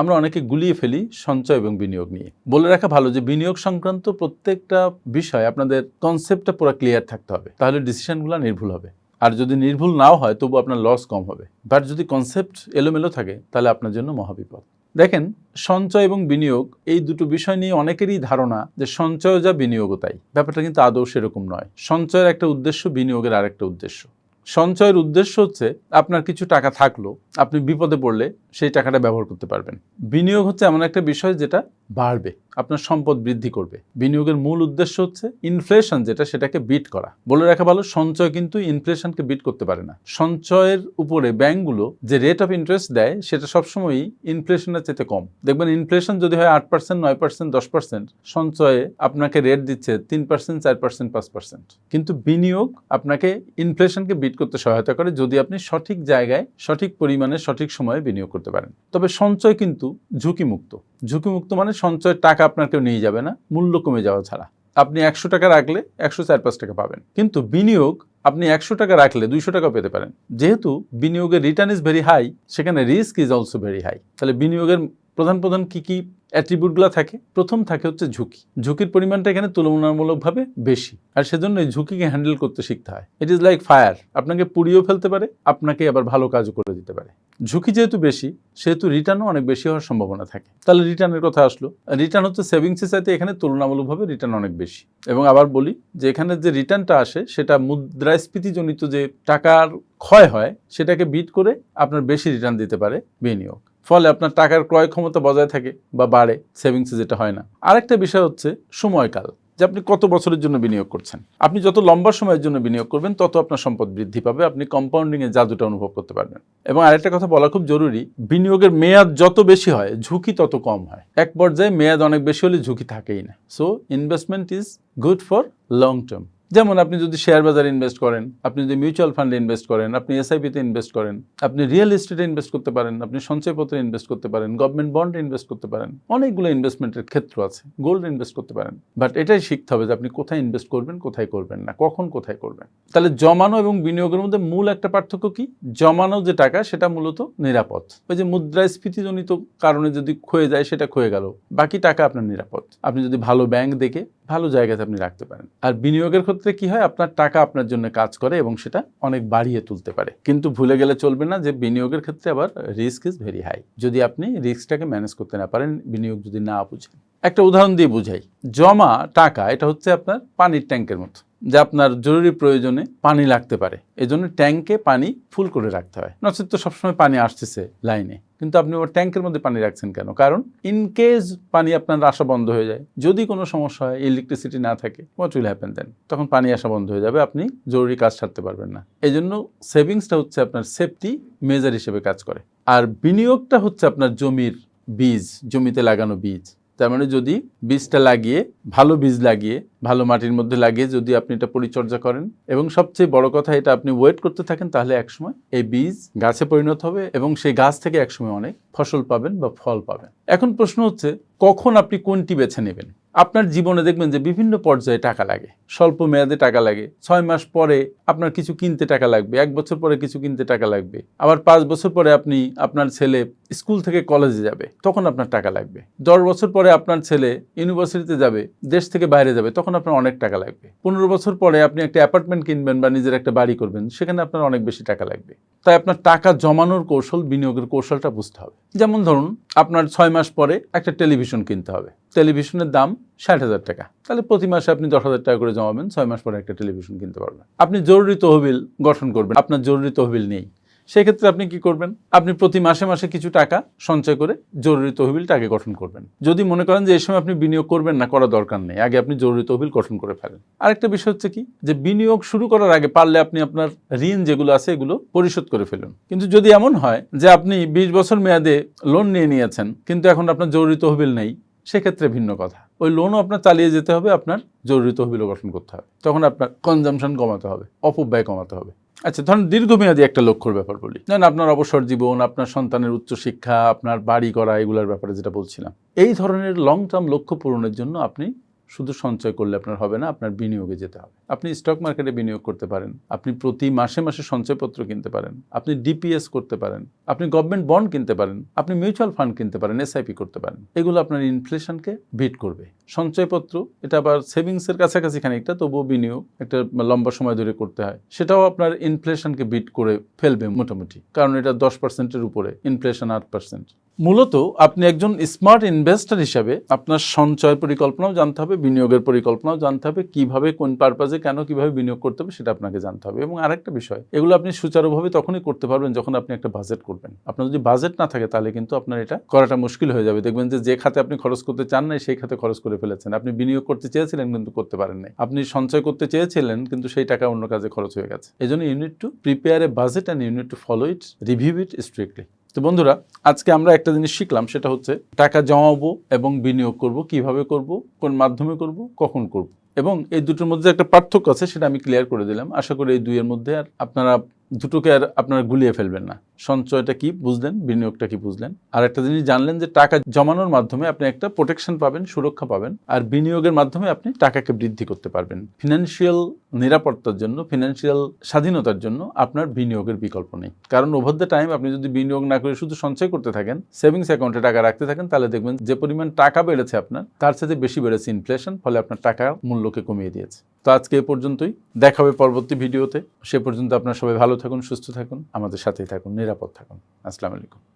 আমরা অনেকে গুলিয়ে ফেলি সঞ্চয় এবং বিনিয়োগ নিয়ে। বলে রাখা ভালো যে বিনিয়োগ সংক্রান্ত প্রত্যেকটা বিষয় আপনাদের কনসেপ্টটা পুরো ক্লিয়ার থাকতে হবে, তাহলে ডিসিশনগুলো নির্ভুল হবে। আর যদি নির্ভুল নাও হয় তবু আপনার লস কম হবে। বাট যদি কনসেপ্ট এলোমেলো থাকে তাহলে আপনার জন্য মহাবিপদ। দেখেন, সঞ্চয় এবং বিনিয়োগ এই দুটো বিষয় নিয়ে অনেকেরই ধারণা যে সঞ্চয় যা বিনিয়োগও তাই। ব্যাপারটা কিন্তু আদৌ সেরকম নয়। সঞ্চয়ের একটা উদ্দেশ্য, বিনিয়োগের আরেকটা উদ্দেশ্য। সঞ্চয়ের উদ্দেশ্য হচ্ছে আপনার কিছু টাকা থাকলো, আপনি বিপদে পড়লে সেই টাকাটা ব্যবহার করতে পারবেন। বিনিয়োগ হচ্ছে এমন একটা বিষয় যেটা বাড়বে, আপনার সম্পদ বৃদ্ধি করবে। বিনিয়োগের মূল উদ্দেশ্য হচ্ছে ইনফ্লেশন যেটা, সেটাকে বিট করা। বলে রাখা ভালো, সঞ্চয় কিন্তু ইনফ্লেশনকে বিট করতে পারে না। সঞ্চয়ের উপরে ব্যাংকগুলো যে রেট অফ ইন্টারেস্ট দেয় সেটা সবসময়ই ইনফ্লেশনের চাইতে কম। দেখবেন ইনফ্লেশন যদি হয় 8%, 9%, 10%, সঞ্চয়ে আপনাকে রেট দিচ্ছে 3%, 4%, 5%। কিন্তু বিনিয়োগ আপনাকে ইনফ্লেশনকে বিট করতে সহায়তা করে যদি আপনি সঠিক জায়গায়, সঠিক পরিমাণে, সঠিক সময়ে বিনিয়োগ করতে পারেন। তবে সঞ্চয় কিন্তু ঝুঁকিমুক্ত। ঝুঁকিমুক্ত মানে সঞ্চয়ের টাকা আপনার কেউ নিয়ে যাবে না, মূল্য কমে যাওয়া ছাড়া। আপনি 100 টাকা রাখলে 104-5 টাকা পাবেন। কিন্তু বিনিয়োগ আপনি 100 টাকা রাখলে 200 টাকা পেতে পারেন। যেহেতু বিনিয়োগের রিটার্ন ইজ ভেরি হাই, সেখানে risk is also very high. তাহলে বিনিয়োগের প্রধান প্রধান কি অ্যাট্রিবিউটগুলো থাকে? প্রথম থাকে হচ্ছে ঝুঁকি। ঝুঁকির পরিমাণটা এখানে তুলনামূলকভাবে বেশি, আর সেজন্য এই ঝুঁকিকে হ্যান্ডেল করতে শিখতে হয়। ইট ইজ লাইক ফায়ার, আপনাকে পুড়িয়েও ফেলতে পারে, আপনাকে আবার ভালো কাজও করে দিতে পারে। ঝুঁকি যেহেতু বেশি, সেহেতু রিটার্নও অনেক বেশি হওয়ার সম্ভাবনা থাকে। তাহলে রিটার্নের কথা আসলো। রিটার্ন হচ্ছে সেভিংসের চাইতে এখানে তুলনামূলকভাবে রিটার্ন অনেক বেশি। এবং আবার বলি যে এখানে যে রিটার্নটা আসে সেটা মুদ্রাস্ফীতিজনিত যে টাকার ক্ষয় হয় সেটাকে বিট করে আপনার বেশি রিটার্ন দিতে পারে বিনিয়োগ। ফলে আপনার টাকার ক্রয় ক্ষমতা বজায় থাকে বা বাড়ে, সেভিংসে যেটা হয় না। আরেকটা বিষয় হচ্ছে সময়কাল, যে আপনি কত বছরের জন্য বিনিয়োগ করছেন। আপনি যত লম্বা সময়ের জন্য বিনিয়োগ করবেন তত আপনার সম্পদ বৃদ্ধি পাবে, আপনি কম্পাউন্ডিংয়ের জাদুটা অনুভব করতে পারবেন। এবং আরেকটা কথা বলা খুব জরুরি, বিনিয়োগের মেয়াদ যত বেশি হয় ঝুঁকি তত কম হয়। এক পর্যায়ে মেয়াদ অনেক বেশি হলে ঝুঁকি থাকেই না। So investment is good for long term. যেমন আপনি যদি শেয়ার বাজারে ইনভেস্ট করেন, আপনি যদি মিউচুয়াল ফান্ডে ইনভেস্ট করেন, আপনি এসআইপিতে ইনভেস্ট করেন, আপনি রিয়েল এস্টেটে ইনভেস্ট করতে পারেন, আপনি সঞ্চয়পত্রে ইনভেস্ট করতে পারেন, গভর্নমেন্ট বন্ডে ইনভেস্ট করতে পারেন। অনেকগুলো ইনভেস্টমেন্টের ক্ষেত্র আছে। গোল্ড ইনভেস্ট করতে পারেন। বাট এটাই শিখতে হবে যে আপনি কোথায় ইনভেস্ট করবেন, কোথায় করবেন না, কখন কোথায় করবেন। তাহলে জমানো এবং বিনিয়োগের মধ্যে মূল একটা পার্থক্য কি? জমানো যে টাকা সেটা মূলত নিরাপদ। ওই যে মুদ্রাস্ফীতিজনিত কারণে যদি ক্ষয়ে যায় সেটা ক্ষয়ে গেল, বাকি টাকা আপনার নিরাপদ। আপনি যদি ভালো ব্যাংক দেখে ভালো জায়গাতে আপনি রাখতে পারেন। আর বিনিয়োগের ক্ষেত্রে কি হয়, আপনার টাকা আপনার জন্য কাজ করে এবং সেটা অনেক বাড়িয়ে তুলতে পারে। কিন্তু ভুলে গেলে চলবে না যে বিনিয়োগের ক্ষেত্রে আবার রিস্ক ইজ ভেরি হাই, যদি আপনি রিস্কটাকে ম্যানেজ করতে না পারেন, বিনিয়োগ যদি না বুঝেন। একটা উদাহরণ দিয়ে বুঝাই। জমা টাকা এটা হচ্ছে আপনার পানির ট্যাঙ্কের মতো, যা আপনার জরুরি প্রয়োজনে পানি লাগতে পারে, এজন্য ট্যাঙ্কে পানি ফুল করে রাখতে হয়। নচেত তো সবসময় পানি আসতেছে লাইনে, কিন্তু আপনি ওর ট্যাঙ্কের মধ্যে পানি রাখছেন কেন? কারণ ইনকেস পানি আপনার আসা বন্ধ হয়ে যায়, যদি কোনো সমস্যা হয়, ইলেকট্রিসিটি না থাকে, হোয়াট উইল হ্যাপেন দেন? তখন পানি আসা বন্ধ হয়ে যাবে, আপনি জরুরি কাজ সারতে পারবেন না। এই জন্য সেভিংসটা হচ্ছে আপনার সেফটি মেজার হিসেবে কাজ করে। আর বিনিয়োগটা হচ্ছে আপনার জমির বীজ, জমিতে লাগানো বীজ। তার মানে যদি বীজটা লাগিয়ে, ভালো বীজ লাগিয়ে, ভালো মাটির মধ্যে লাগিয়ে যদি আপনি এটা পরিচর্যা করেন এবং সবচেয়ে বড় কথা এটা আপনি ওয়েট করতে থাকেন, তাহলে একসময় এই বীজ গাছে পরিণত হবে এবং সেই গাছ থেকে একসময় অনেক ফসল পাবেন বা ফল পাবেন। এখন প্রশ্ন হচ্ছে কখন আপনি কোনটি বেছে নেবেন? আপনার জীবনে দেখবেন যে বিভিন্ন পর্যায়ে টাকা লাগে। স্বল্প মেয়াদে টাকা লাগে, 6 মাস পরে আপনার কিছু কিনতে টাকা লাগবে, 1 বছর পরে কিছু কিনতে টাকা লাগবে, আবার 5 বছর পরে আপনি আপনার ছেলে স্কুল থেকে কলেজে যাবে, তখন আপনার টাকা লাগবে। 10 বছর পরে আপনার ছেলে ইউনিভার্সিটিতে যাবে, দেশ থেকে বাইরে যাবে, তখন আপনার অনেক টাকা লাগবে। 15 বছর পরে আপনি একটা অ্যাপার্টমেন্ট কিনবেন বা নিজের একটা বাড়ি করবেন, সেখানে আপনার অনেক বেশি টাকা লাগবে। তাই আপনার টাকা জমানোর কৌশল, বিনিয়োগের কৌশলটা বুঝতে হবে। যেমন ধরুন আপনার 6 মাস পরে একটা টেলিভিশন কিনতে হবে, টেলিভিশনের দাম 60,000 টাকা, তাহলে প্রতি মাসে আপনি 10,000 টাকা করে জমাবেন, 6 মাস পরে একটা টেলিভিশন কিনতে পারবেন। আপনি জরুরি তহবিল গঠন করবেন, আপনার জরুরি তহবিল নেই, সেক্ষেত্রে আপনি কি করবেন? আপনি প্রতি মাসে মাসে কিছু টাকা সঞ্চয় করে জরুরি তহবিলটা আগে গঠন করবেন। যদি মনে করেন যে এই সময় আপনি বিনিয়োগ করবেন না, করা দরকার নেই, আগে আপনি জরুরি তহবিল গঠন করে ফেলেন। আরেকটা বিষয় হচ্ছে কি, যে বিনিয়োগ শুরু করার আগে পারলে আপনি আপনার ঋণ যেগুলো আছে এগুলো পরিশোধ করে ফেলুন। কিন্তু যদি এমন হয় যে আপনি 20 বছর মেয়াদে লোন নিয়েছেন কিন্তু এখন আপনার জরুরি তহবিল নেই, সেক্ষেত্রে ভিন্ন কথা। ওই লোনও আপনার চালিয়ে যেতে হবে, আপনার জরুরি তহবিলও গঠন করতে হবে। তখন আপনার কনজামশন কমাতে হবে, অপব্যয় কমাতে হবে। আচ্ছা, ধরুন দীর্ঘমেয়াদী একটা লক্ষ্যর ব্যাপার বলি, ধরেন আপনার অবসর জীবন, আপনার সন্তানের উচ্চশিক্ষা, আপনার বাড়ি করা, এগুলোর ব্যাপারে যেটা বলছিলাম। এই ধরনের লং টার্ম লক্ষ্য পূরণের জন্য আপনি শুধু সঞ্চয় করলে আপনার হবে না, আপনার বিনিয়োগে যেতে হবে। আপনি স্টক মার্কেটে বিনিয়োগ করতে পারেন, আপনি প্রতি মাসে মাসে সঞ্চয়পত্র কিনতে পারেন, আপনি ডিপিএস করতে পারেন, আপনি গভর্নমেন্ট বন্ড কিনতে পারেন, আপনি মিউচুয়াল ফান্ড কিনতে পারেন, এসআইপি করতে পারেন। এগুলো আপনার ইনফ্লেশনকে বিট করবে। সঞ্চয়পত্র এটা আবার সেভিংসের কাছাকাছি খানিকটা, তবুও বিনিয়োগ একটা লম্বা সময় ধরে করতে হয়, সেটাও আপনার ইনফ্লেশনকে বিট করে ফেলবে মোটামুটি, কারণ এটা 10%-এর উপরে, ইনফ্লেশন 8%। মূলত আপনি একজন স্মার্ট ইনভেস্টর হিসাবে আপনার সঞ্চয় পরিকল্পনাও জানতে হবে, বিনিয়োগের পরিকল্পনাও জানতে হবে, কিভাবে কোন পারপাজে কেন কিভাবে বিনিয়োগ করতে হবে সেটা আপনাকে জানতে হবে। এবং আরেকটা বিষয়, এগুলো আপনি সুচারুভাবে তখনই করতে পারবেন যখন আপনি একটা বাজেট করবেন। আপনার যদি বাজেট না থাকে তাহলে কিন্তু আপনার এটা করাটা মুশকিল হয়ে যাবে। দেখবেন যে খাতে আপনি খরচ করতে চান নাই সেই খাতে খরচ করে ফেলেছেন। আপনি বিনিয়োগ করতে চেয়েছিলেন কিন্তু করতে পারেন নাই। আপনি সঞ্চয় করতে চেয়েছিলেন কিন্তু সেই টাকা অন্য কাজে খরচ হয়ে গেছে। এই জন্য you need to prepare a budget and you need to follow it, review it strictly. তো বন্ধুরা, আজকে আমরা একটা জিনিস শিখলাম, সেটা হচ্ছে টাকা জমাবো এবং বিনিয়োগ করব, কিভাবে করব, কোন মাধ্যমে করব, কখন করব, এবং এই দুটোর মধ্যে একটা পার্থক্য আছে সেটা আমি ক্লিয়ার করে দিলাম। আশা করি এই দুইয়ের মধ্যে আর আপনারা দুটোকে আর আপনারা গুলিয়ে ফেলবেন না। সঞ্চয়টা কি বুঝলেন, বিনিয়োগটা কি বুঝলেন, আর একটা জিনিস জানলেন যে টাকা জমানোর মাধ্যমে আপনি একটা প্রোটেকশন পাবেন, সুরক্ষা পাবেন, আর বিনিয়োগের মাধ্যমে আপনি টাকাকে বৃদ্ধি করতে পারবেন। ফিনান্সিয়াল নিরাপত্তার জন্য, ফিনান্সিয়াল স্বাধীনতার জন্য আপনার বিনিয়োগের বিকল্প নেই। কারণ ওভার দ্য টাইম আপনি যদি বিনিয়োগ না করে শুধু সঞ্চয় করতে থাকেন, সেভিংস অ্যাকাউন্টে টাকা রাখতে থাকেন, তাহলে দেখবেন যে পরিমাণ টাকা বেড়েছে আপনার, তার সাথে বেশি বেড়েছে ইনফ্লেশন, ফলে আপনার টাকার মূল্যকে কমিয়ে দিয়েছে। তো আজকে এ পর্যন্তই, দেখা হবে পরবর্তী ভিডিওতে। সে পর্যন্ত আপনারা সবাই ভালো থাকুন, সুস্থ থাকুন, আমাদের সাথেই থাকুন, নিরাপদ থাকুন। আসসালামু আলাইকুম।